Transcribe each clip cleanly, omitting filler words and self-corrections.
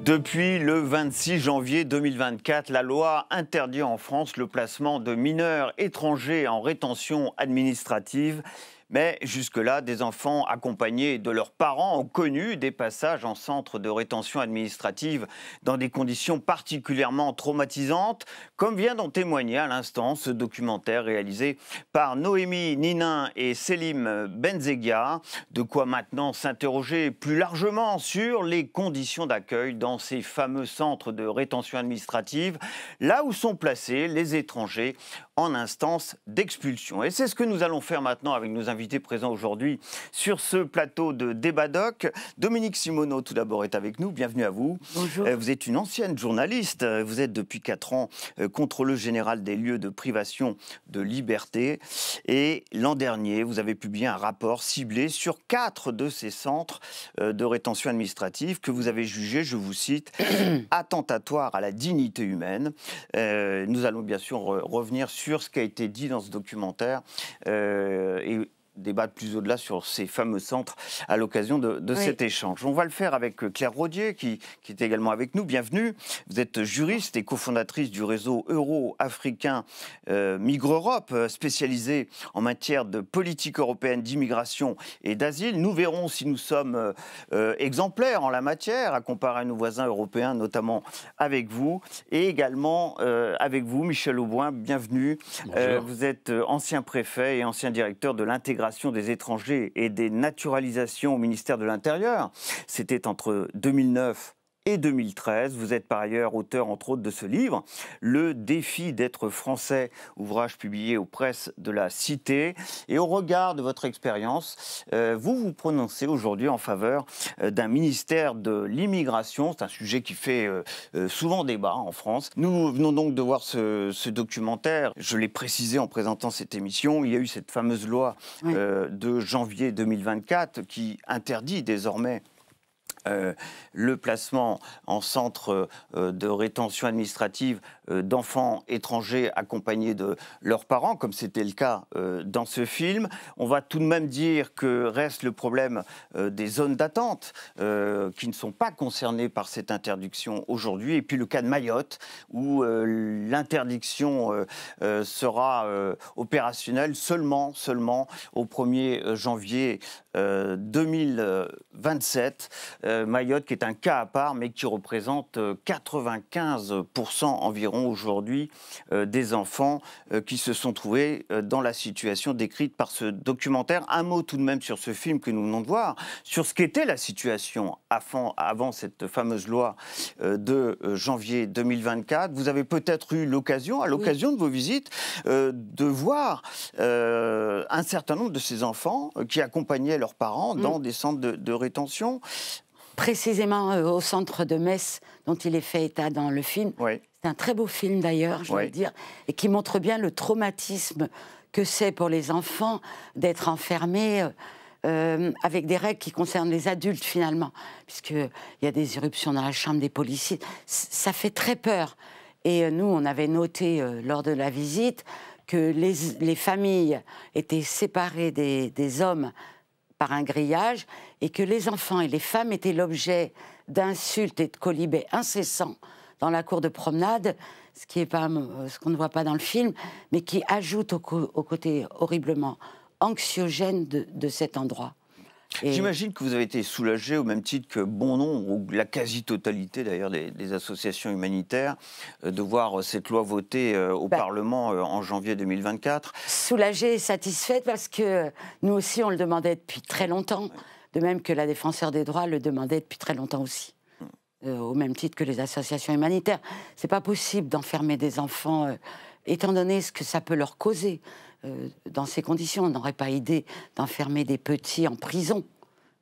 Depuis le 26 janvier 2024, la loi interdit en France le placement de mineurs étrangers en rétention administrative. Mais jusque-là, des enfants accompagnés de leurs parents ont connu des passages en centre de rétention administrative dans des conditions particulièrement traumatisantes, comme vient d'en témoigner à l'instant ce documentaire réalisé par Noémie Ninin et Selim Benzeghia. De quoi maintenant s'interroger plus largement sur les conditions d'accueil dans ces fameux centres de rétention administrative, là où sont placés les étrangers en instance d'expulsion. Et c'est ce que nous allons faire maintenant avec nos invités présents aujourd'hui sur ce plateau de Débat Doc. Dominique Simoneau, tout d'abord, est avec nous. Bienvenue à vous. Bonjour. Vous êtes une ancienne journaliste. Vous êtes depuis 4 ans contrôleuse générale des lieux de privation de liberté. Et l'an dernier, vous avez publié un rapport ciblé sur 4 de ces centres de rétention administrative que vous avez jugés, je vous cite, attentatoires à la dignité humaine. Nous allons bien sûr revenir sur ce qui a été dit dans ce documentaire et débattre plus au-delà sur ces fameux centres à l'occasion de cet échange. On va le faire avec Claire Rodier, qui est également avec nous. Bienvenue. Vous êtes juriste et cofondatrice du réseau euro-africain Migre-Europe, spécialisé en matière de politique européenne d'immigration et d'asile. Nous verrons si nous sommes exemplaires en la matière, à comparer à nos voisins européens, notamment avec vous. Et également avec vous, Michel Auboin, bienvenue. Vous êtes ancien préfet et ancien directeur de l'intégration des étrangers et des naturalisations au ministère de l'Intérieur. C'était entre 2009 et 2013. Vous êtes par ailleurs auteur, entre autres, de ce livre, Le défi d'être français, ouvrage publié aux presses de la Cité. Et au regard de votre expérience, vous vous prononcez aujourd'hui en faveur d'un ministère de l'immigration. C'est un sujet qui fait souvent débat en France. Nous venons donc de voir ce documentaire. Je l'ai précisé en présentant cette émission. Il y a eu cette fameuse loi de janvier 2024 qui interdit désormais le placement en centre de rétention administrative d'enfants étrangers accompagnés de leurs parents, comme c'était le cas dans ce film. On va tout de même dire que reste le problème des zones d'attente qui ne sont pas concernées par cette interdiction aujourd'hui. Et puis le cas de Mayotte, où l'interdiction sera opérationnelle seulement au 1er janvier 2027. Mayotte, qui est un cas à part, mais qui représente 95% environ aujourd'hui des enfants qui se sont trouvés dans la situation décrite par ce documentaire. Un mot tout de même sur ce film que nous venons de voir, sur ce qu'était la situation avant cette fameuse loi de janvier 2024. Vous avez peut-être eu l'occasion, à l'occasion de vos visites, de voir un certain nombre de ces enfants qui accompagnaient leurs parents dans des centres de rétention. Précisément au centre de Metz, dont il est fait état dans le film. Oui. C'est un très beau film d'ailleurs, je dois le dire, et qui montre bien le traumatisme que c'est pour les enfants d'être enfermés avec des règles qui concernent les adultes finalement, puisqu'il y a des irruptions dans la chambre des policiers. Ça fait très peur. Et nous, on avait noté lors de la visite que les familles étaient séparées des hommes par un grillage, et que les enfants et les femmes étaient l'objet d'insultes et de quolibets incessants dans la cour de promenade, ce qui est pas ce qu'on ne voit pas dans le film, mais qui ajoute au côté horriblement anxiogène de cet endroit. J'imagine que vous avez été soulagé au même titre que bon nombre, ou la quasi-totalité d'ailleurs des associations humanitaires, de voir cette loi votée au Parlement en janvier 2024. Soulagée et satisfaite parce que nous aussi on le demandait depuis très longtemps, de même que la Défenseure des droits le demandait depuis très longtemps aussi. Au même titre que les associations humanitaires. C'est pas possible d'enfermer des enfants, étant donné ce que ça peut leur causer. Dans ces conditions, on n'aurait pas idée d'enfermer des petits en prison.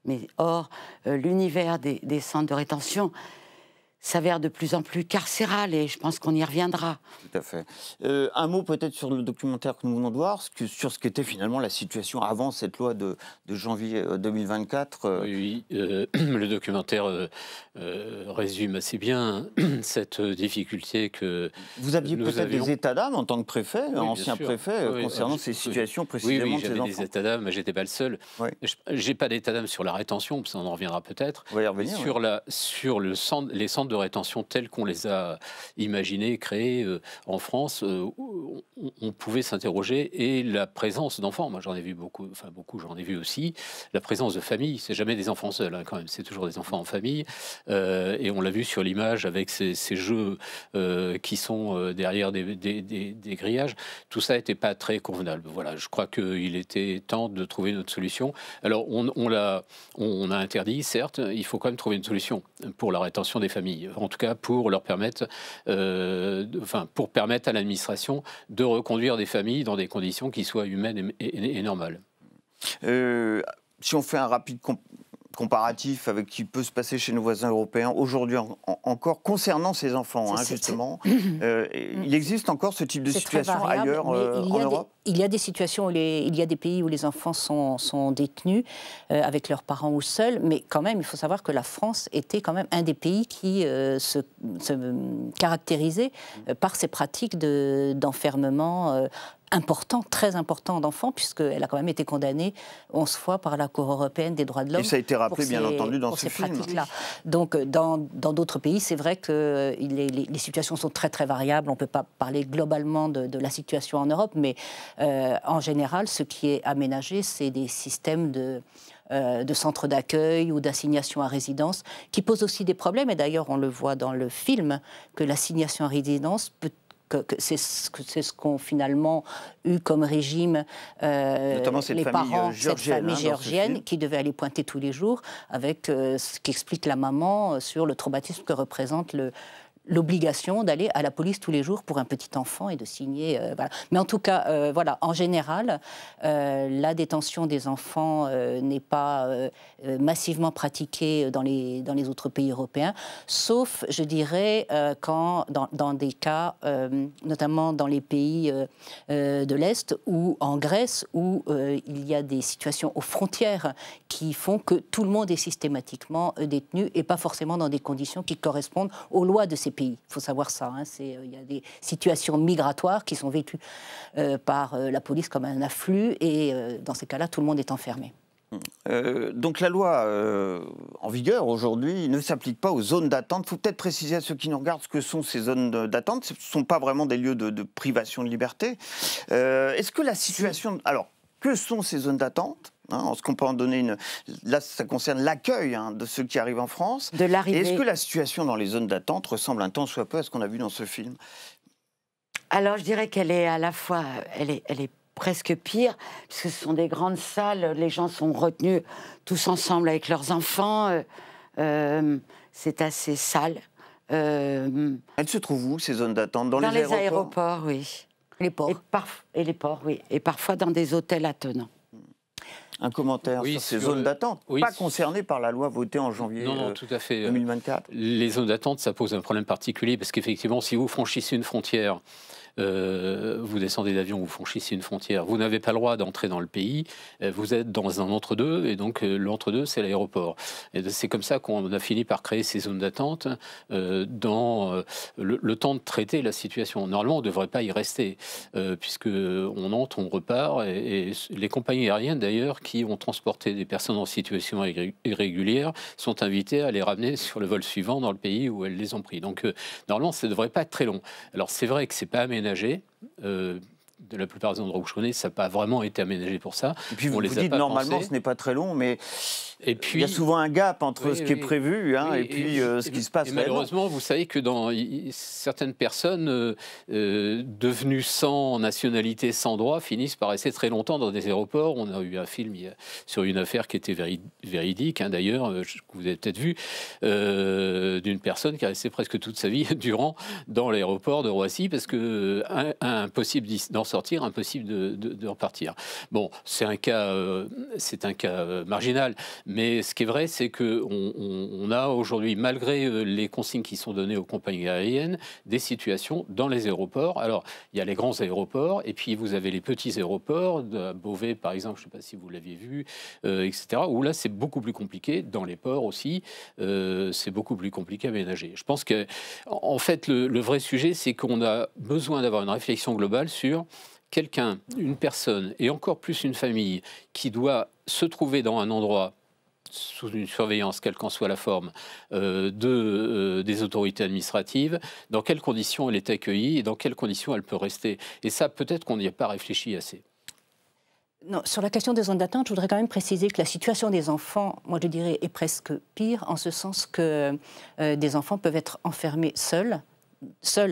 Mais or, l'univers des centres de rétention s'avère de plus en plus carcéral et je pense qu'on y reviendra. Tout à fait. Un mot peut-être sur le documentaire que nous venons de voir, sur ce qu'était finalement la situation avant cette loi de janvier 2024. Oui, le documentaire résume assez bien cette difficulté que vous aviez peut-être des états d'âme en tant que préfet, ancien préfet, concernant ces situations précisément de ces enfants. Oui, j'avais des états d'âme, mais j'étais pas le seul. Oui. J'ai pas d'état d'âme sur la rétention, ça on en reviendra peut-être. On va y revenir. Sur les centres de rétention telles qu'on les a imaginées, créées en France, on pouvait s'interroger. Et la présence d'enfants, moi j'en ai vu beaucoup, enfin beaucoup, j'en ai vu aussi, la présence de famille, c'est jamais des enfants seuls, hein, quand même, c'est toujours des enfants en famille. Et on l'a vu sur l'image avec ces jeux qui sont derrière des grillages. Tout ça n'était pas très convenable. Voilà, je crois qu'il était temps de trouver une autre solution. Alors, on a interdit, certes, il faut quand même trouver une solution pour la rétention des familles. En tout cas, pour leur permettre, pour permettre à l'administration de reconduire des familles dans des conditions qui soient humaines et normales. Si on fait un rapide comparatif avec ce qui peut se passer chez nos voisins européens, aujourd'hui encore, concernant ces enfants, justement, il existe encore ce type de situation ailleurs en Europe? Il y a des situations, il y a des pays où les enfants sont détenus avec leurs parents ou seuls, mais quand même, il faut savoir que la France était quand même un des pays qui se caractérisait par ces pratiques d'enfermement important, très important d'enfants, puisqu'elle a quand même été condamnée 11 fois par la Cour européenne des droits de l'homme. Et ça a été rappelé, bien entendu, dans ce film. Donc, dans d'autres pays, c'est vrai que les situations sont très, très variables. On ne peut pas parler globalement de la situation en Europe, mais en général, ce qui est aménagé, c'est des systèmes de centres d'accueil ou d'assignation à résidence, qui posent aussi des problèmes. Et d'ailleurs, on le voit dans le film, que l'assignation à résidence peut c'est ce qu'ont finalement eu comme régime les parents, cette famille géorgienne qui devait aller pointer tous les jours, avec ce qu'explique la maman sur le traumatisme que représente l'obligation d'aller à la police tous les jours pour un petit enfant et de signer. Voilà. Mais en tout cas, voilà, en général, la détention des enfants n'est pas massivement pratiquée dans les autres pays européens, sauf, je dirais, quand dans des cas, notamment dans les pays de l'Est ou en Grèce, où il y a des situations aux frontières qui font que tout le monde est systématiquement détenu et pas forcément dans des conditions qui correspondent aux lois de ces pays. Il faut savoir ça. Hein. Il y a des situations migratoires qui sont vécues par la police comme un afflux et dans ces cas-là, tout le monde est enfermé. Donc la loi en vigueur aujourd'hui ne s'applique pas aux zones d'attente. Il faut peut-être préciser à ceux qui nous regardent ce que sont ces zones d'attente. Ce ne sont pas vraiment des lieux de privation de liberté. Est-ce que la situation... Alors, que sont ces zones d'attente ? Est-ce qu'on peut en donner une... Là, ça concerne l'accueil de ceux qui arrivent en France. De l'arrivée. Est-ce que la situation dans les zones d'attente ressemble un tant soit peu à ce qu'on a vu dans ce film? Alors, je dirais qu'elle est à la fois... Elle est presque pire, puisque ce sont des grandes salles, les gens sont retenus tous ensemble avec leurs enfants. C'est assez sale. Elles se trouvent où, ces zones d'attente? Dans les aéroports, oui. Les ports. Et les ports, oui. Et parfois dans des hôtels attenants. Un commentaire sur ces zones d'attente, pas concernées par la loi votée en janvier tout à fait. 2024. Les zones d'attente, ça pose un problème particulier, parce qu'effectivement, si vous franchissez une frontière, vous descendez d'avion, vous franchissez une frontière, vous n'avez pas le droit d'entrer dans le pays, vous êtes dans un entre-deux, et donc l'entre-deux, c'est l'aéroport. Et c'est comme ça qu'on a fini par créer ces zones d'attente dans le temps de traiter la situation. Normalement, on ne devrait pas y rester, puisqu'on entre, on repart, et les compagnies aériennes, d'ailleurs, qui ont transporté des personnes en situation irrégulière, sont invitées à les ramener sur le vol suivant dans le pays où elles les ont pris. Donc, normalement, ça ne devrait pas être très long. Alors, c'est vrai que ce n'est pas aménagé. De la plupart des endroits où je connais, ça n'a pas vraiment été aménagé pour ça. Et puis vous dites, normalement, ce n'est pas très long, mais il y a souvent un gap entre ce qui est prévu et puis ce qui se passe. Et malheureusement, vous savez que dans certaines personnes devenues sans nationalité, sans droit, finissent par rester très longtemps dans des aéroports. On a eu un film sur une affaire qui était véridique, d'ailleurs, que vous avez peut-être vu, d'une personne qui est restée presque toute sa vie durant dans l'aéroport de Roissy, parce que impossible d'en sortir, impossible de repartir. Bon, c'est un cas marginal, mais ce qui est vrai, c'est qu'on a aujourd'hui, malgré les consignes qui sont données aux compagnies aériennes, des situations dans les aéroports. Alors, il y a les grands aéroports, et puis vous avez les petits aéroports, de Beauvais par exemple, je ne sais pas si vous l'aviez vu, etc., où là, c'est beaucoup plus compliqué, dans les ports aussi, c'est beaucoup plus compliqué à ménager. Je pense que, en fait, le vrai sujet, c'est qu'on a besoin d'avoir une réflexion globale sur quelqu'un, une personne, et encore plus une famille, qui doit se trouver dans un endroit sous une surveillance, quelle qu'en soit la forme, des autorités administratives, dans quelles conditions elle est accueillie et dans quelles conditions elle peut rester. Et ça, peut-être qu'on n'y a pas réfléchi assez. Non, sur la question des zones d'attente, je voudrais quand même préciser que la situation des enfants, moi je dirais, est presque pire, en ce sens que des enfants peuvent être enfermés seuls,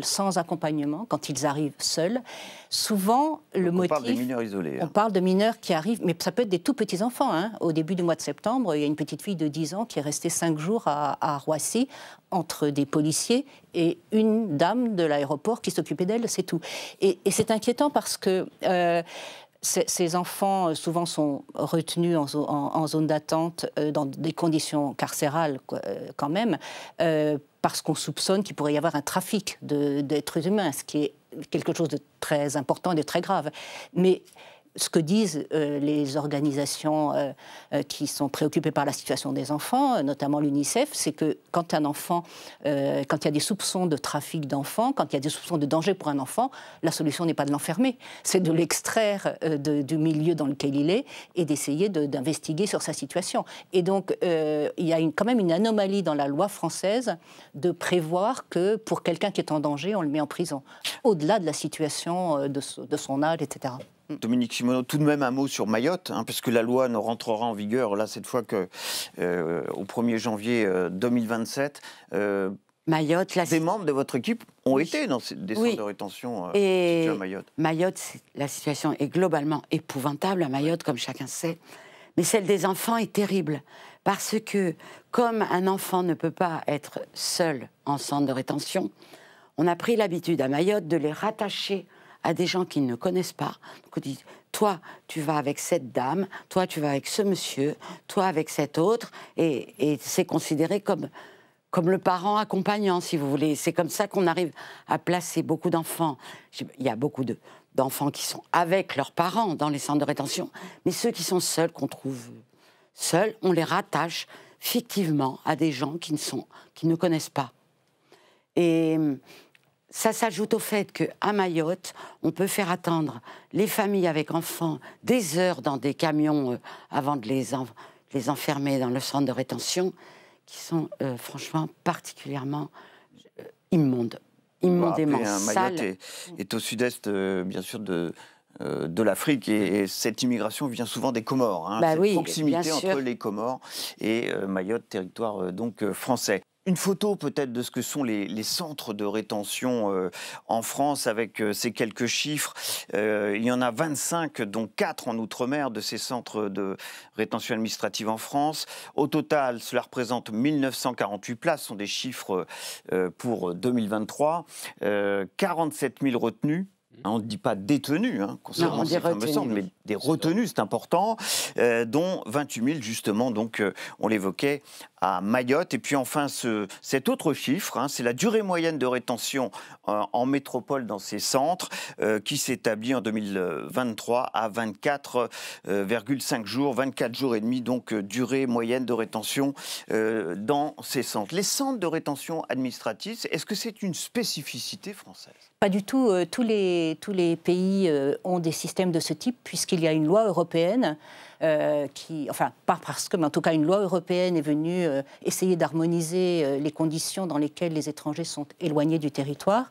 sans accompagnement, quand ils arrivent seuls. Souvent, le motif... On parle des mineurs isolés. On parle de mineurs qui arrivent, mais ça peut être des tout petits enfants. Hein. Au début du mois de septembre, il y a une petite fille de 10 ans qui est restée 5 jours à Roissy, entre des policiers et une dame de l'aéroport qui s'occupait d'elle, c'est tout. Et c'est inquiétant parce que... ces enfants, souvent, sont retenus en zone d'attente dans des conditions carcérales, quand même, parce qu'on soupçonne qu'il pourrait y avoir un trafic d'êtres humains, ce qui est quelque chose de très important et de très grave. Mais ce que disent les organisations qui sont préoccupées par la situation des enfants, notamment l'UNICEF, c'est que quand un enfant, quand il y a des soupçons de trafic d'enfants, quand il y a des soupçons de danger pour un enfant, la solution n'est pas de l'enfermer, c'est de l'extraire du milieu dans lequel il est et d'essayer d'investiguer sur sa situation. Et donc, il y a quand même une anomalie dans la loi française de prévoir que pour quelqu'un qui est en danger, on le met en prison, au-delà de la situation de son âge, etc. Dominique Simonot, tout de même un mot sur Mayotte, puisque la loi ne rentrera en vigueur, là, cette fois qu'au 1er janvier 2027. Mayotte, des membres de votre équipe ont été dans des centres de rétention situés à Mayotte. Mayotte, la situation est globalement épouvantable à Mayotte, comme chacun sait. Mais celle des enfants est terrible, parce que, comme un enfant ne peut pas être seul en centre de rétention, on a pris l'habitude à Mayotte de les rattacher à des gens qu'ils ne connaissent pas. Donc on dit, toi, tu vas avec cette dame, toi, tu vas avec ce monsieur, toi, avec cet autre, et c'est considéré comme le parent accompagnant, si vous voulez. C'est comme ça qu'on arrive à placer beaucoup d'enfants. Il y a beaucoup d'enfants qui sont avec leurs parents dans les centres de rétention, mais ceux qui sont seuls, qu'on trouve seuls, on les rattache fictivement à des gens qui ne connaissent pas. Et ça s'ajoute au fait qu'à Mayotte, on peut faire attendre les familles avec enfants des heures dans des camions avant de les enfermer dans le centre de rétention, qui sont franchement particulièrement immondes, immondément sales. Mayotte est au sud-est, bien sûr, de l'Afrique, et cette immigration vient souvent des Comores. Cette proximité entre les Comores et Mayotte, territoire donc français. Une photo peut-être de ce que sont les centres de rétention en France, avec ces quelques chiffres. Il y en a 25, dont 4 en Outre-mer, de ces centres de rétention administrative en France. Au total, cela représente 1948 places, ce sont des chiffres pour 2023. 47 000 retenus. On ne dit pas détenus, concernant ces fameux centres, mais des retenus, c'est important, dont 28 000, justement, donc on l'évoquait, à Mayotte. Et puis enfin, cet autre chiffre, c'est la durée moyenne de rétention en métropole dans ces centres, qui s'établit en 2023 à 24,5 jours, 24 jours et demi, donc durée moyenne de rétention dans ces centres. Les centres de rétention administrative, est-ce que c'est une spécificité française ? Pas du tout. Tous les pays ont des systèmes de ce type, puisqu'il y a une loi européenne enfin, pas parce que, mais en tout cas, une loi européenne est venue essayer d'harmoniser les conditions dans lesquelles les étrangers sont éloignés du territoire.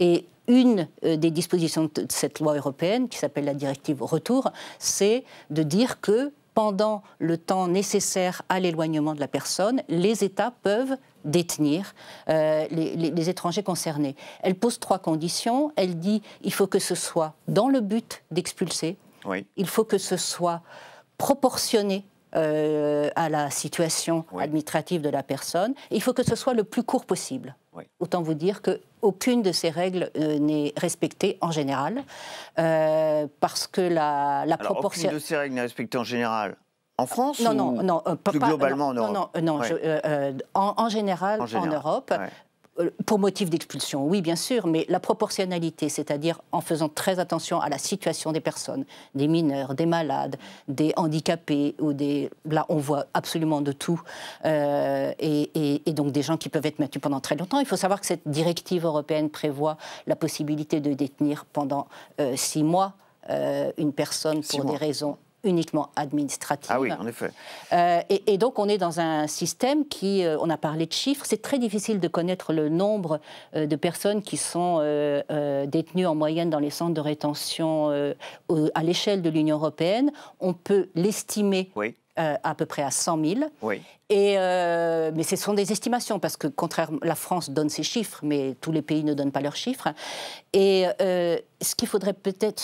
Et une des dispositions de cette loi européenne, qui s'appelle la directive Retour, c'est de dire que pendant le temps nécessaire à l'éloignement de la personne, les États peuvent détenir les étrangers concernés. Elle pose 3 conditions. Elle dit qu'il faut que ce soit dans le but d'expulser, il faut que ce soit proportionné à la situation administrative de la personne, et il faut que ce soit le plus court possible. Autant vous dire qu'aucune de ces règles n'est respectée en général, parce que la proportion... Aucune de ces règles n'est respectée en général en France Non, plus globalement en Europe? Non, en général, en Europe. Pour motif d'expulsion, oui, bien sûr, mais la proportionnalité, c'est-à-dire en faisant très attention à la situation des personnes, des mineurs, des malades, des handicapés, là, on voit absolument de tout, et donc des gens qui peuvent être maintenus pendant très longtemps. Il faut savoir que cette directive européenne prévoit la possibilité de détenir pendant 6 mois une personne pour des raisons uniquement administrative. Ah oui, en effet. Et donc, on est dans un système qui, on a parlé de chiffres, c'est très difficile de connaître le nombre de personnes qui sont détenues en moyenne dans les centres de rétention à l'échelle de l'Union européenne. On peut l'estimer à peu près à 100 000. Oui. Mais ce sont des estimations, parce que contrairement, la France donne ses chiffres, mais tous les pays ne donnent pas leurs chiffres. Et ce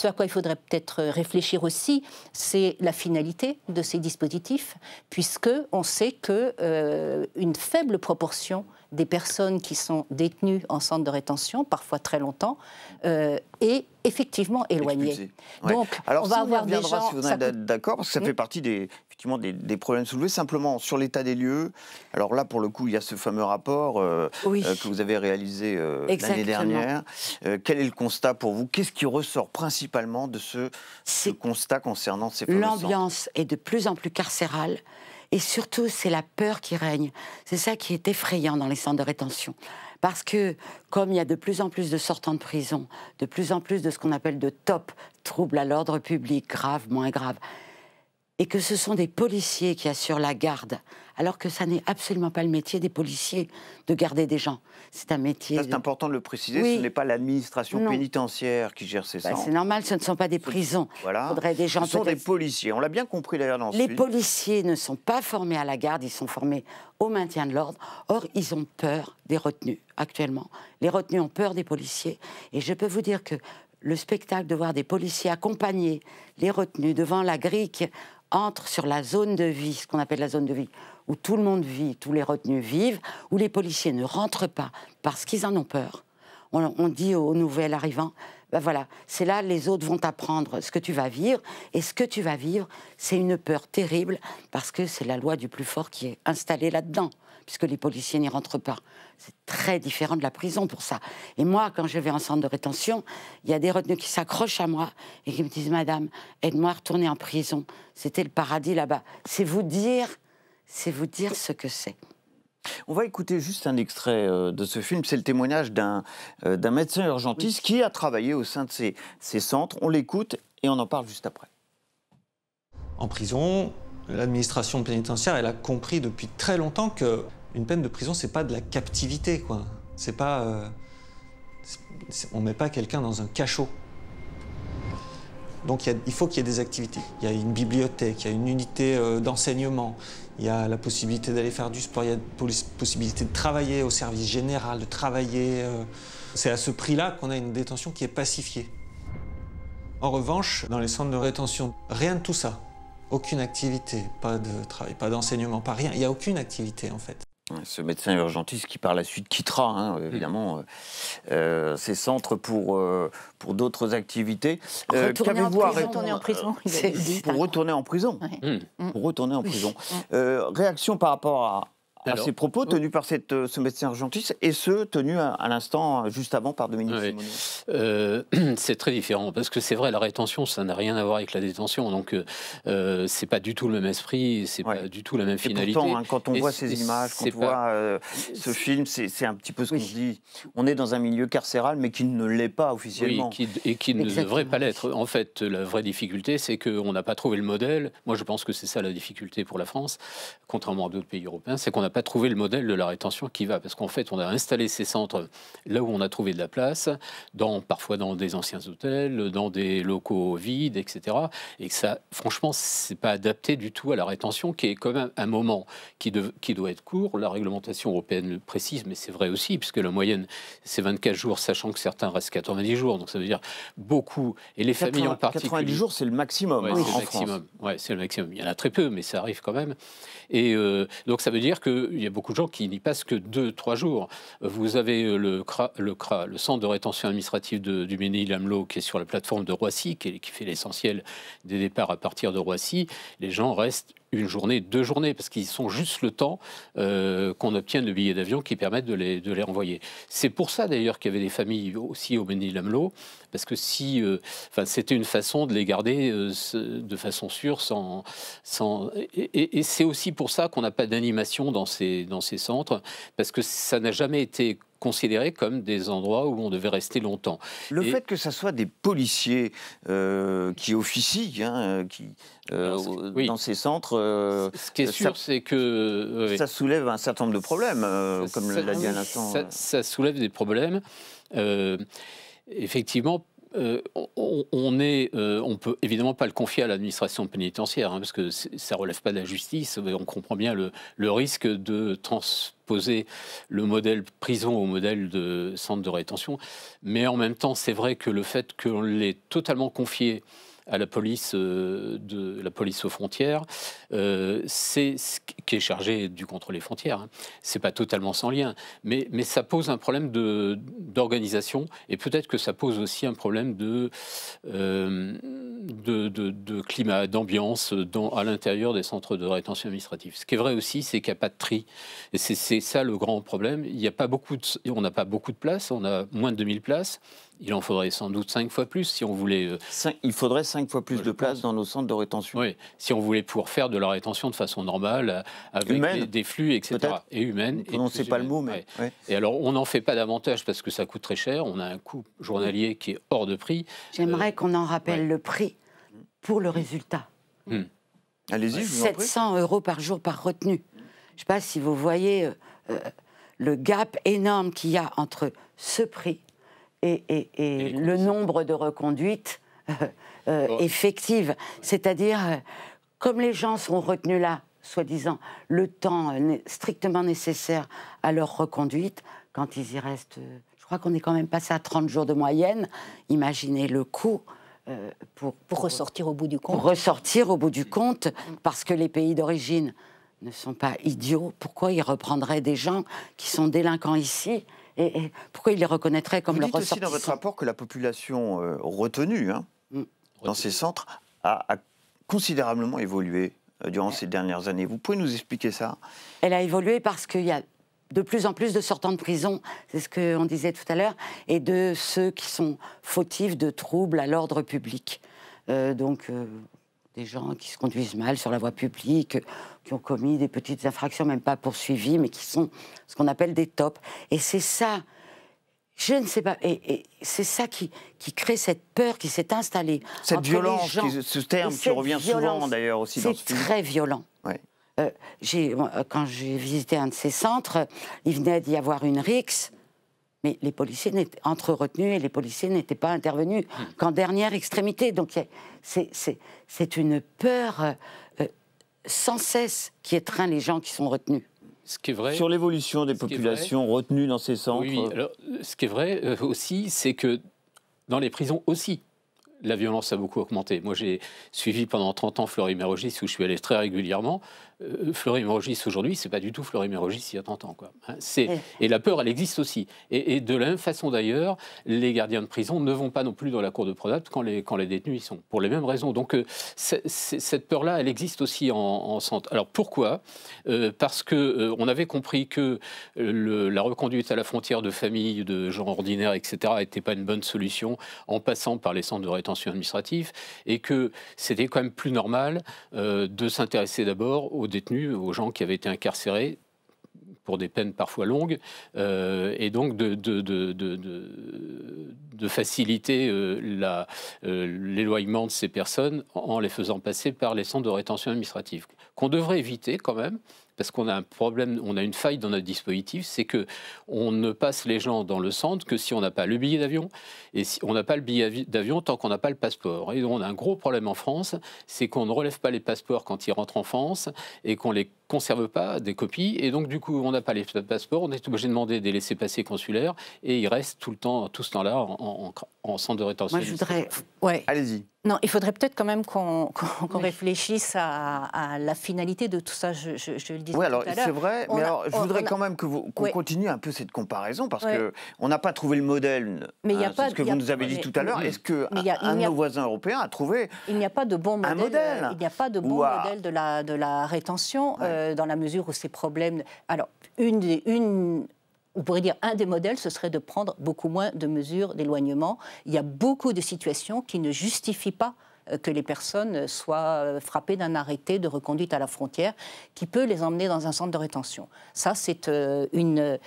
à quoi il faudrait peut-être réfléchir aussi, c'est la finalité de ces dispositifs, puisque on sait que une faible proportion des personnes qui sont détenues en centre de rétention, parfois très longtemps, est effectivement éloignée. Donc, alors, on va avoir des gens... Si vous êtes d'accord, parce que ça fait partie effectivement des problèmes soulevés. Simplement, sur l'état des lieux, alors là, pour le coup, il y a ce fameux rapport que vous avez réalisé l'année dernière. Quel est le constat pour vous? Qu'est-ce qui ressort principalement de ce constat concernant ces fameux centres? L'ambiance est de plus en plus carcérale. Et surtout, c'est la peur qui règne. C'est ça qui est effrayant dans les centres de rétention. Parce que, comme il y a de plus en plus de sortants de prison, de plus en plus de ce qu'on appelle de top, troubles à l'ordre public, graves, moins graves, et que ce sont des policiers qui assurent la garde, alors que ça n'est absolument pas le métier des policiers de garder des gens. C'est un métier... C'est important de le préciser, ce n'est pas l'administration pénitentiaire qui gère ces centres. C'est normal, ce ne sont pas des prisons. Voilà. Faudrait des gens ce sont des policiers, on l'a bien compris d'ailleurs dans ce film. Les policiers ne sont pas formés à la garde, ils sont formés au maintien de l'ordre. Or, ils ont peur des retenus, actuellement. Les retenus ont peur des policiers. Et je peux vous dire que le spectacle de voir des policiers accompagner les retenus devant la grille qui entre sur la zone de vie, ce qu'on appelle la zone de vie, où tout le monde vit, tous les retenus vivent, où les policiers ne rentrent pas parce qu'ils en ont peur. On dit aux nouveaux arrivants, ben voilà, c'est là les autres vont t'apprendre ce que tu vas vivre, et ce que tu vas vivre, c'est une peur terrible, parce que c'est la loi du plus fort qui est installée là-dedans, puisque les policiers n'y rentrent pas. C'est très différent de la prison pour ça. Et moi, quand je vais en centre de rétention, il y a des retenus qui s'accrochent à moi et qui me disent « Madame, aide-moi à retourner en prison. C'était le paradis là-bas. » C'est vous dire ce que c'est. On va écouter juste un extrait de ce film. C'est le témoignage d'un médecin urgentiste qui a travaillé au sein de ces centres. On l'écoute et on en parle juste après. En prison, l'administration pénitentiaire, elle a compris depuis très longtemps qu'une peine de prison, c'est pas de la captivité, quoi. C'est pas... on met pas quelqu'un dans un cachot. Donc il faut qu'il y ait des activités. Il y a une bibliothèque, il y a une unité d'enseignement, il y a la possibilité d'aller faire du sport, il y a la possibilité de travailler au service général, de travailler... C'est à ce prix-là qu'on a une détention qui est pacifiée. En revanche, dans les centres de rétention, rien de tout ça. Aucune activité, pas de travail, pas d'enseignement, pas rien. Il n'y a aucune activité, en fait. Ce médecin urgentiste qui, par la suite, quittera, évidemment, ces centres pour d'autres activités. Retourner en prison. Pour retourner en prison. Pour retourner en prison. Réaction par rapport à ces propos tenus par ce médecin urgentiste et ceux tenus à l'instant, juste avant, par Dominique Simonnot. C'est très différent, parce que c'est vrai, la rétention, ça n'a rien à voir avec la détention, donc c'est pas du tout le même esprit, c'est pas du tout la même finalité. Pourtant, quand on voit ces images, quand on voit ce film, c'est un petit peu ce qu'on se dit. On est dans un milieu carcéral, mais qui ne l'est pas officiellement. Oui, et qui ne devrait pas l'être. En fait, la vraie difficulté, c'est qu'on n'a pas trouvé le modèle. Moi, je pense que c'est ça la difficulté pour la France, contrairement à d'autres pays européens, c'est qu'on n'a pas trouvé le modèle de la rétention qui va. Parce qu'en fait, on a installé ces centres là où on a trouvé de la place, parfois dans des anciens hôtels, dans des locaux vides, etc. Et que ça, franchement, c'est pas adapté du tout à la rétention, qui est quand même un moment qui doit être court. La réglementation européenne le précise, mais c'est vrai aussi, puisque la moyenne, c'est 24 jours, sachant que certains restent 90 jours. Donc ça veut dire beaucoup. Et les familles en particulier... 90 jours, c'est le maximum c'est le maximum. Ouais, c'est le maximum. Il y en a très peu, mais ça arrive quand même. Et donc ça veut dire qu'il y a beaucoup de gens qui n'y passent que 2-3 jours. Vous avez le centre de rétention administrative du Mesnil-Amelot, qui est sur la plateforme de Roissy, qui fait l'essentiel des départs à partir de Roissy. Les gens restent 1 journée, 2 journées, parce qu'ils sont juste le temps qu'on obtienne le billet d'avion qui permettent de les renvoyer. C'est pour ça d'ailleurs qu'il y avait des familles aussi au Mesnil-Amelot, parce que c'était une façon de les garder de façon sûre, et c'est aussi pour ça qu'on n'a pas d'animation dans ces centres, parce que ça n'a jamais été considérés comme des endroits où on devait rester longtemps. Le fait que ce soit des policiers qui officient, dans ces centres... ce qui est sûr, c'est que... Ça soulève un certain nombre de problèmes, comme l'a dit à l'instant. Ça soulève des problèmes. Effectivement, on peut évidemment pas le confier à l'administration pénitentiaire, parce que ça relève pas de la justice. On comprend bien le risque de transposer le modèle prison au modèle de centre de rétention. Mais en même temps, c'est vrai que le fait qu'on l'ait totalement confié à la police aux frontières, qui est chargée du contrôle des frontières. C'est pas totalement sans lien, mais ça pose un problème d'organisation, et peut-être que ça pose aussi un problème de climat, d'ambiance à l'intérieur des centres de rétention administrative. Ce qui est vrai aussi, c'est qu'il n'y a pas de tri. Et c'est ça le grand problème. On n'a pas beaucoup de places, on a moins de 2000 places. Il en faudrait sans doute 5 fois plus si on voulait... Il faudrait 5 fois plus de places dans nos centres de rétention. Oui, si on voulait pouvoir faire de la rétention de façon normale, avec des flux, etc. Et humaine. On ne sait pas le mot, mais... Ouais. Ouais. Et alors, on n'en fait pas davantage parce que ça coûte très cher. On a un coût journalier qui est hors de prix. J'aimerais qu'on en rappelle le prix pour le résultat. Allez-y, je vous en prie. 700 € par jour par retenue. Je ne sais pas si vous voyez le gap énorme qu'il y a entre ce prix et le nombre de reconduites effectives. C'est-à-dire, comme les gens sont retenus là, soi-disant, le temps strictement nécessaire à leur reconduite, quand ils y restent, je crois qu'on est quand même passé à 30 jours de moyenne, imaginez le coût pour ressortir au bout du compte. Pour ressortir au bout du compte, parce que les pays d'origine ne sont pas idiots. Pourquoi ils reprendraient des gens qui sont délinquants ici ? Et pourquoi ils les reconnaîtraient comme leurs ressortissants ? Vous dites aussi dans votre rapport que la population retenue dans ces centres a considérablement évolué durant ces dernières années. Vous pouvez nous expliquer ça ? Elle a évolué parce qu'il y a de plus en plus de sortants de prison, c'est ce qu'on disait tout à l'heure, et de ceux qui sont fautifs de troubles à l'ordre public. Des gens qui se conduisent mal sur la voie publique, qui ont commis des petites infractions, même pas poursuivies, mais qui sont ce qu'on appelle des tops. Et c'est ça, je ne sais pas, et c'est ça qui crée cette peur qui s'est installée. Cette violence, ce terme qui revient souvent d'ailleurs aussi dans ce film. C'est très violent. Ouais. Quand j'ai visité un de ces centres, il venait d'y avoir une rixe, mais les policiers entre retenus et les policiers n'étaient pas intervenus qu'en dernière extrémité. Donc c'est une peur sans cesse qui étreint les gens qui sont retenus. Ce qui est vrai, sur l'évolution des populations retenues dans ces centres. Oui, alors, ce qui est vrai aussi, c'est que dans les prisons aussi, la violence a beaucoup augmenté. Moi, j'ai suivi pendant 30 ans Fleury-Mérogis, où je suis allé très régulièrement. Fleury-Mérogis aujourd'hui, c'est pas du tout Fleury-Mérogis il y a 30 ans, quoi. Et la peur, elle existe aussi. Et de la même façon d'ailleurs, les gardiens de prison ne vont pas non plus dans la cour de promenade quand les détenus y sont, pour les mêmes raisons. Donc cette peur-là, elle existe aussi en centre. Alors pourquoi ? Parce que on avait compris que la reconduite à la frontière de famille, de gens ordinaires, etc., n'était pas une bonne solution en passant par les centres de rétention administrative, et que c'était quand même plus normal de s'intéresser d'abord aux détenus, aux gens qui avaient été incarcérés pour des peines parfois longues, et donc de faciliter l'éloignement de ces personnes en les faisant passer par les centres de rétention administrative, qu'on devrait éviter quand même, parce qu'on a un problème, on a une faille dans notre dispositif, c'est que on ne passe les gens dans le centre que si on n'a pas le billet d'avion, et si on n'a pas le billet d'avion tant qu'on n'a pas le passeport. Et donc on a un gros problème en France, c'est qu'on ne relève pas les passeports quand ils rentrent en France, et qu'on les conserve pas, des copies, et donc du coup on n'a pas les passeports, on est obligé de demander des laissez-passer consulaires, et ils restent tout ce temps-là en centre de rétention. Moi je voudrais... Ouais. Allez-y. Non, il faudrait peut-être quand même qu'on réfléchisse à la finalité de tout ça. Je le disais tout à l'heure. C'est vrai, mais je voudrais quand même qu'on continue un peu cette comparaison, parce qu'on n'a pas trouvé le modèle. C'est ce que vous nous avez dit tout à l'heure. Est-ce qu'un de nos voisins européens a trouvé Il n'y a pas de bon modèle. Il n'y a pas de bon modèle de la rétention, dans la mesure où ces problèmes... Alors, on pourrait dire un des modèles, ce serait de prendre beaucoup moins de mesures d'éloignement. Il y a beaucoup de situations qui ne justifient pas que les personnes soient frappées d'un arrêté de reconduite à la frontière qui peut les emmener dans un centre de rétention. Ça, c'est une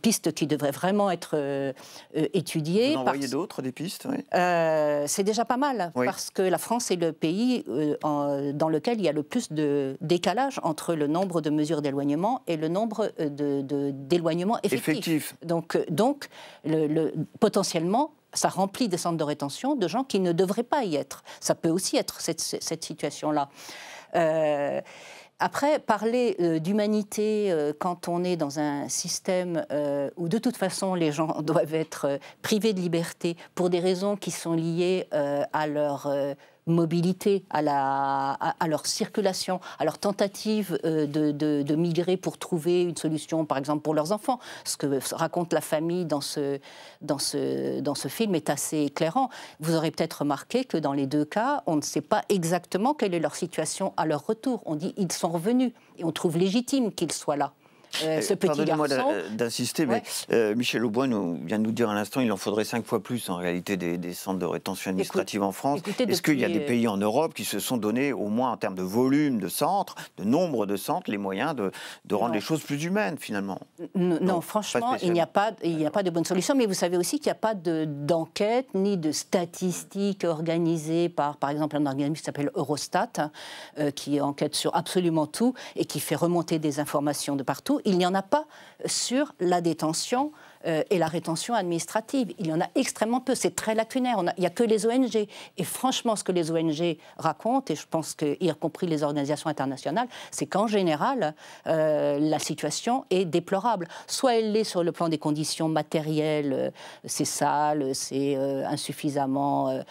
piste qui devrait vraiment être étudiée. Vous en voyez d'autres, des pistes? Oui. C'est déjà pas mal, parce que la France est le pays dans lequel il y a le plus de décalage entre le nombre de mesures d'éloignement et le nombre d'éloignements effectifs. Donc potentiellement, ça remplit des centres de rétention de gens qui ne devraient pas y être. Ça peut aussi être cette situation-là. Après, parler d'humanité quand on est dans un système où de toute façon les gens doivent être privés de liberté pour des raisons qui sont liées à leur mobilité, à leur circulation, à leur tentative de migrer pour trouver une solution, par exemple pour leurs enfants. Ce que raconte la famille dans ce film est assez éclairant. Vous aurez peut-être remarqué que dans les deux cas, on ne sait pas exactement quelle est leur situation à leur retour. On dit ils sont revenus et on trouve légitime qu'ils soient là. Ce petit garçon... Pardonnez-moi d'insister, mais Michel Aubois vient de nous dire à l'instant qu'il en faudrait 5 fois plus en réalité des centres de rétention administrative en France. Est-ce qu'il y a des pays en Europe qui se sont donnés, au moins en termes de volume de centres, de nombre de centres, les moyens de rendre les choses plus humaines finalement? Non, franchement, il n'y a pas de bonne solution. Mais vous savez aussi qu'il n'y a pas d'enquête ni de statistiques organisées par exemple, un organisme qui s'appelle Eurostat, qui enquête sur absolument tout et qui fait remonter des informations de partout. Il n'y en a pas sur la détention et la rétention administrative. Il y en a extrêmement peu. C'est très lacunaire. Il n'y a que les ONG. Et franchement, ce que les ONG racontent, et je pense y compris les organisations internationales, c'est qu'en général, la situation est déplorable. Soit elle l'est sur le plan des conditions matérielles, c'est sale, c'est insuffisamment,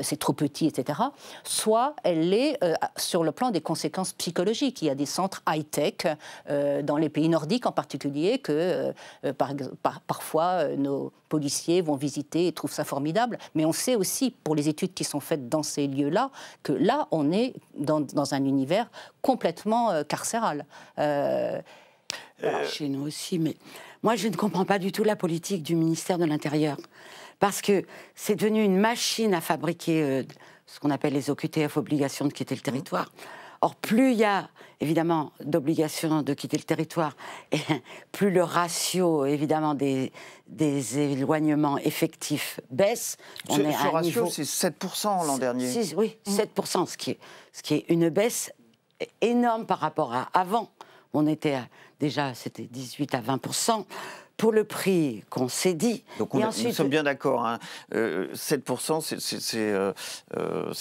c'est trop petit, etc. Soit elle l'est sur le plan des conséquences psychologiques. Il y a des centres high-tech, dans les pays nordiques en particulier, que parfois, nos policiers vont visiter et trouvent ça formidable. Mais on sait aussi, pour les études qui sont faites dans ces lieux-là, que là, on est dans un univers complètement carcéral. Chez nous aussi, mais moi, je ne comprends pas du tout la politique du ministère de l'Intérieur. Parce que c'est devenu une machine à fabriquer ce qu'on appelle les OQTF, obligations de quitter le territoire. Or, plus il y a, évidemment, d'obligations de quitter le territoire, et plus le ratio, évidemment, des éloignements effectifs baisse. Ce ratio, c'est 7% l'an dernier. Oui, 7%, ce qui est une baisse énorme par rapport à avant. On était déjà, c'était 18 à 20%. Pour le prix qu'on s'est dit. Donc nous sommes bien d'accord. Hein. 7%, c'est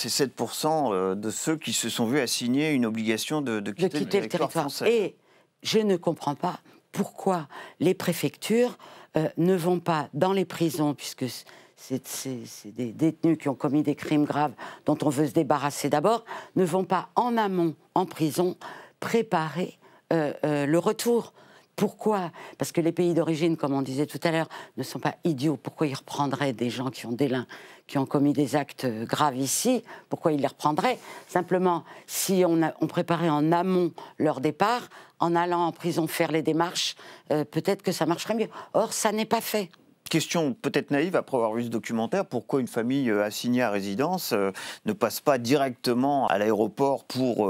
7% de ceux qui se sont vus assigner une obligation de quitter le territoire français. Et je ne comprends pas pourquoi les préfectures ne vont pas dans les prisons, puisque c'est des détenus qui ont commis des crimes graves dont on veut se débarrasser d'abord, ne vont pas en amont, en prison, préparer le retour. Pourquoi? Parce que les pays d'origine, comme on disait tout à l'heure, ne sont pas idiots. Pourquoi ils reprendraient des gens qui ont commis des actes graves ici? Pourquoi ils les reprendraient? Simplement, si on préparait en amont leur départ, en allant en prison faire les démarches, peut-être que ça marcherait mieux. Or, ça n'est pas fait. Question peut-être naïve après avoir vu ce documentaire, pourquoi une famille assignée à résidence ne passe pas directement à l'aéroport pour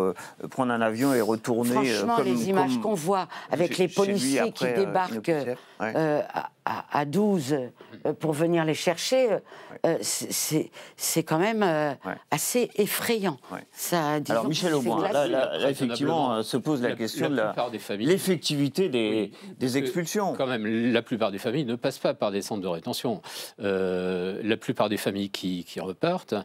prendre un avion et retourner? Franchement, les images qu'on voit avec les policiers qui débarquent à 12 pour venir les chercher, c'est quand même assez effrayant. Ouais. Ça, alors Michel Aubois, là effectivement se pose la question de l'effectivité des expulsions. Quand même, la plupart des familles ne passent pas par des centres de rétention. La plupart des familles qui repartent,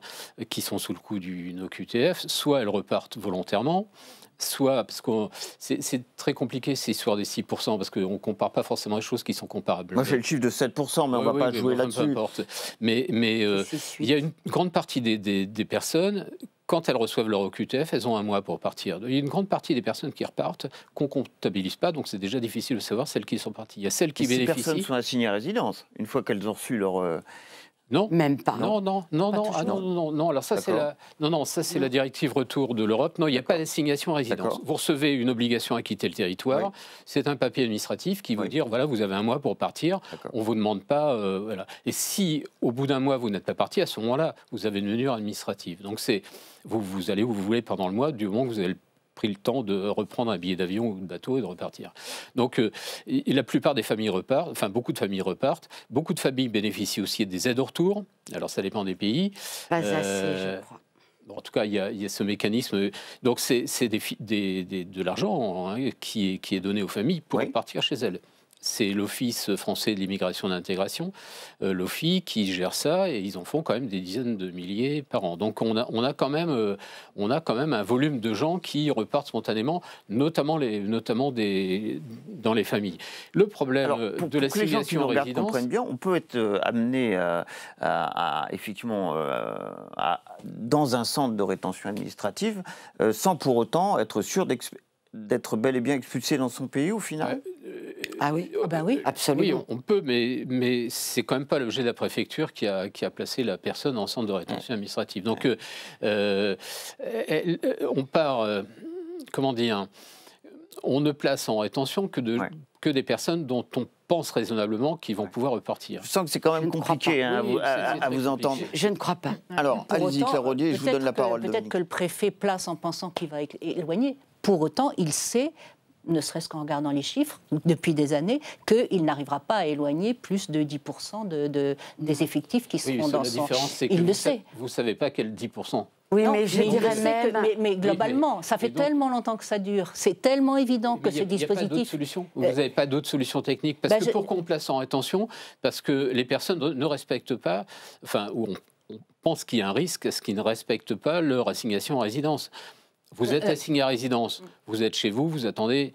qui sont sous le coup d'une OQTF, soit elles repartent volontairement, soit, parce que c'est très compliqué ces histoires des 6%, parce qu'on ne compare pas forcément les choses qui sont comparables. Moi j'ai le chiffre de 7%, mais on ne va pas jouer là-dessus. Mais il y a une grande partie des personnes, quand elles reçoivent leur OQTF, elles ont un mois pour partir. Il y a une grande partie des personnes qui repartent qu'on ne comptabilise pas, donc c'est déjà difficile de savoir celles qui sont parties. Il y a celles qui bénéficient. Ces personnes sont assignées à résidence, une fois qu'elles ont reçu leur Non, même pas. Non. Alors ça, c'est la directive retour de l'Europe. Non, il n'y a pas d'assignation à résidence. Vous recevez une obligation à quitter le territoire. Oui. C'est un papier administratif qui vous dit, voilà, vous avez un mois pour partir. On ne vous demande pas, voilà. Et si, au bout d'un mois, vous n'êtes pas parti, à ce moment-là, vous avez une mesure administrative. Donc vous allez où vous voulez pendant le mois, du moment que vous avez pris le temps de reprendre un billet d'avion ou de bateau et de repartir. Donc, la plupart des familles repartent, enfin, beaucoup de familles repartent. Beaucoup de familles bénéficient aussi des aides au retour. Alors, ça dépend des pays. Pas assez, je crois. Bon, en tout cas, il y a ce mécanisme. Donc, c'est de l'argent qui est donné aux familles pour repartir chez elles. C'est l'Office français de l'immigration et de l'intégration, l'OFII, qui gère ça, et ils en font quand même des dizaines de milliers par an. Donc on a quand même un volume de gens qui repartent spontanément, notamment dans les familles. Le problème de l'assignation en résidence... comprennent bien, on peut être amené effectivement dans un centre de rétention administrative sans pour autant être sûr d'être bel et bien expulsé dans son pays au final. Ah oui, oui, absolument. Oui, on peut, mais c'est quand même pas l'objet de la préfecture qui a placé la personne en centre de rétention administrative. Donc, on part, comment dire, on ne place en rétention que des personnes dont on pense raisonnablement qu'ils vont pouvoir repartir. Je sens que c'est quand même compliqué à vous entendre. Je ne crois pas. Alors, allez-y, Claire Rodier, je vous donne la parole. Peut-être que le préfet place en pensant qu'il va éloigner. Pour autant, il sait, ne serait-ce qu'en regardant les chiffres, depuis des années, qu'il n'arrivera pas à éloigner plus de 10% des effectifs qui seront dans son... La différence, c'est que vous ne savez pas quel 10%. Oui, non, mais je dirais même... Mais globalement, ça fait tellement longtemps que ça dure, c'est tellement évident que ce dispositif... Il n'y a pas d'autre solution. Vous n'avez pas d'autre solution technique. Parce que pourquoi on place en rétention? Parce que les personnes ne respectent pas, enfin, ou on pense qu'il y a un risque, ce qui ne respectent pas leur assignation en résidence. Vous êtes assigné à résidence, vous êtes chez vous, vous attendez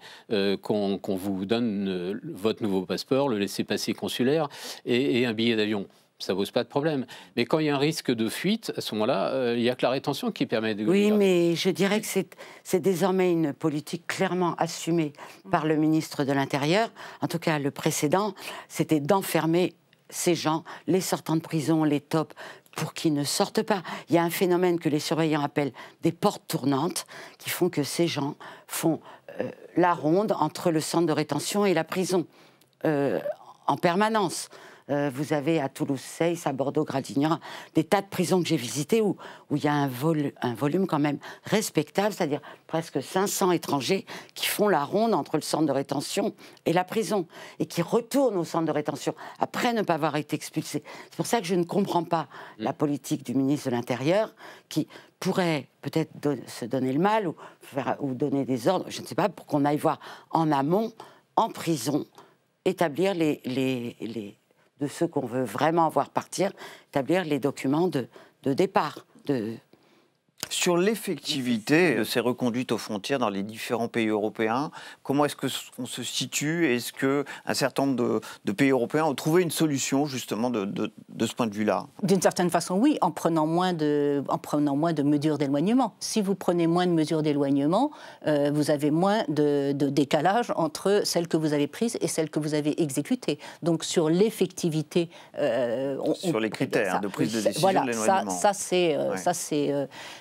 qu'on vous donne votre nouveau passeport, le laissez-passer consulaire et un billet d'avion. Ça ne pose pas de problème. Mais quand il y a un risque de fuite, à ce moment-là, il n'y a que la rétention qui permet de... Oui, mais je dirais que c'est désormais une politique clairement assumée par le ministre de l'Intérieur. En tout cas, le précédent, c'était d'enfermer ces gens, les sortants de prison, les tops, pour qu'ils ne sortent pas. Il y a un phénomène que les surveillants appellent des portes tournantes, qui font que ces gens font la ronde entre le centre de rétention et la prison, en permanence. Vous avez à Toulouse-Seyss, à Bordeaux-Gradignan, des tas de prisons que j'ai visitées où il y a un volume quand même respectable, c'est-à-dire presque 500 étrangers qui font la ronde entre le centre de rétention et la prison et qui retournent au centre de rétention après ne pas avoir été expulsés. C'est pour ça que je ne comprends pas la politique du ministre de l'Intérieur qui pourrait peut-être se donner le mal ou donner des ordres, je ne sais pas, pour qu'on aille voir en amont, en prison, établir de ceux qu'on veut vraiment voir partir, établir les documents de départ. Sur l'effectivité de ces reconduites aux frontières dans les différents pays européens, comment est-ce qu'on se situe? Est-ce qu'un certain nombre de pays européens ont trouvé une solution justement de ce point de vue-là? D'une certaine façon, oui, en prenant moins de mesures d'éloignement. Si vous prenez moins de mesures d'éloignement, vous avez moins de décalage entre celles que vous avez prises et celles que vous avez exécutées. Donc sur l'effectivité... sur les critères de prise de décision de l'éloignement.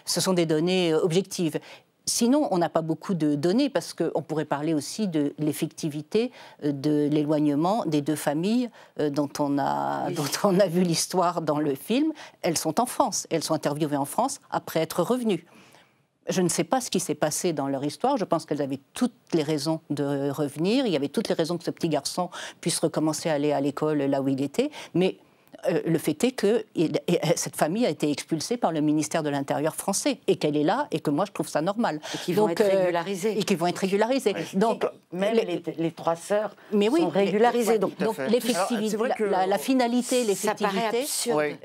Ce sont des données objectives. Sinon, on n'a pas beaucoup de données parce qu'on pourrait parler aussi de l'effectivité de l'éloignement des deux familles dont on a vu l'histoire dans le film. Elles sont en France, elles sont interviewées en France après être revenues. Je ne sais pas ce qui s'est passé dans leur histoire. Je pense qu'elles avaient toutes les raisons de revenir. Il y avait toutes les raisons que ce petit garçon puisse recommencer à aller à l'école là où il était. Mais le fait est que cette famille a été expulsée par le ministère de l'Intérieur français et qu'elle est là et que moi je trouve ça normal. Et qui vont être régularisés. Et qui vont être régularisés. Ouais. Donc même les trois sœurs sont régularisées. Donc l'effectivité, la finalité, l'effectivité,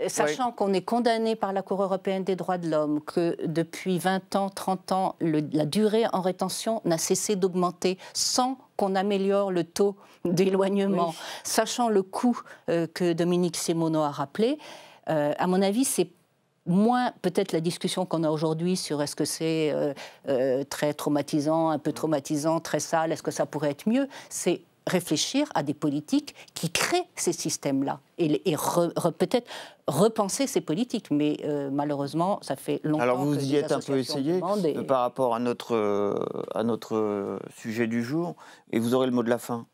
sachant qu'on est condamné par la Cour européenne des droits de l'homme, que depuis 20 ans, 30 ans, la durée en rétention n'a cessé d'augmenter sans qu'on améliore le taux d'éloignement, sachant le coût que Dominique Simoneau a rappelé, à mon avis, c'est moins peut-être la discussion qu'on a aujourd'hui sur est-ce que c'est très traumatisant, un peu traumatisant, très sale, est-ce que ça pourrait être mieux, c'est réfléchir à des politiques qui créent ces systèmes-là et peut-être repenser ces politiques. Mais malheureusement, ça fait longtemps. Alors vous que y êtes un peu essayé par rapport à notre sujet du jour, et vous aurez le mot de la fin.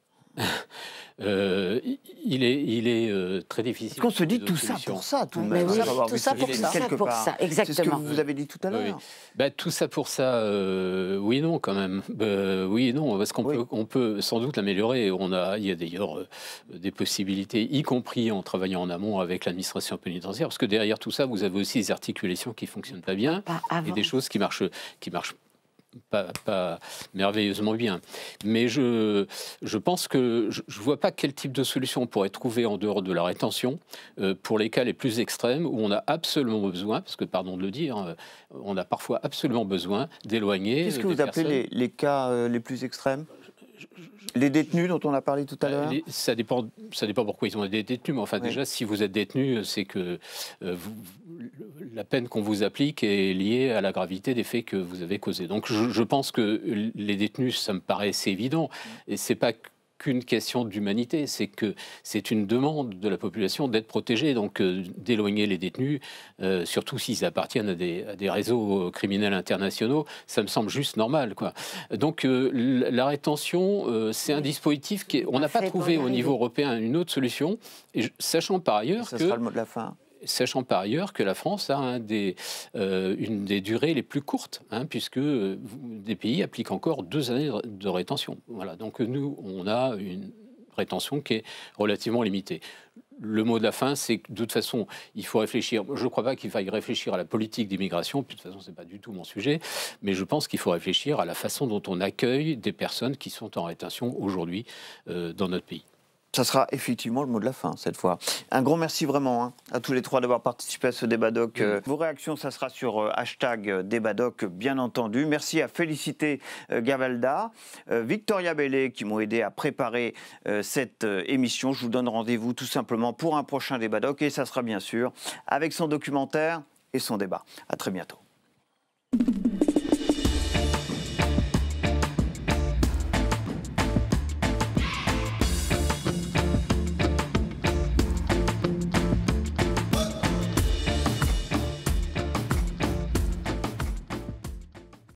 Il est très difficile. Parce qu'on se dit tout ça pour ça, tout de même. Oui, tout ça pour ça, exactement. C'est ce que vous avez dit tout à l'heure. Oui. Tout ça pour ça, oui et non quand même. Oui et non, parce qu'on peut sans doute l'améliorer. Il y a d'ailleurs des possibilités, y compris en travaillant en amont avec l'administration pénitentiaire, parce que derrière tout ça, vous avez aussi des articulations qui ne fonctionnent pas bien et des choses qui marchent pas merveilleusement bien. Mais je pense que je ne vois pas quel type de solution on pourrait trouver en dehors de la rétention pour les cas les plus extrêmes où on a absolument besoin, parce que pardon de le dire, on a parfois absolument besoin d'éloigner. Qu'est-ce que vous appelez les cas les plus extrêmes ? Les détenus dont on a parlé tout à l'heure ? Ça dépend pourquoi ils ont été détenus. Mais enfin, déjà, si vous êtes détenu, c'est que la peine qu'on vous applique est liée à la gravité des faits que vous avez causés. Donc, je pense que les détenus, ça me paraît assez évident. Et c'est pas qu'une question d'humanité, c'est que c'est une demande de la population d'être protégée, donc d'éloigner les détenus, surtout s'ils appartiennent à des réseaux criminels internationaux, ça me semble juste normal, quoi. Donc la rétention, c'est un dispositif on n'a pas trouvé au niveau européen une autre solution, et sachant par ailleurs ça sera le mot de la fin. Sachant par ailleurs que la France a une des durées les plus courtes, puisque des pays appliquent encore 2 années de rétention. Voilà, donc nous, on a une rétention qui est relativement limitée. Le mot de la fin, c'est que de toute façon, il faut réfléchir. Je ne crois pas qu'il faille réfléchir à la politique d'immigration, puis de toute façon, ce n'est pas du tout mon sujet, mais je pense qu'il faut réfléchir à la façon dont on accueille des personnes qui sont en rétention aujourd'hui dans notre pays. Ça sera effectivement le mot de la fin, cette fois. Un grand merci vraiment à tous les trois d'avoir participé à ce débat doc. Vos réactions, ça sera sur #débat doc, bien entendu. Merci à Félicité Gavalda, Victoria Bellé, qui m'ont aidé à préparer cette émission. Je vous donne rendez-vous tout simplement pour un prochain débat doc, et ça sera bien sûr avec son documentaire et son débat. À très bientôt.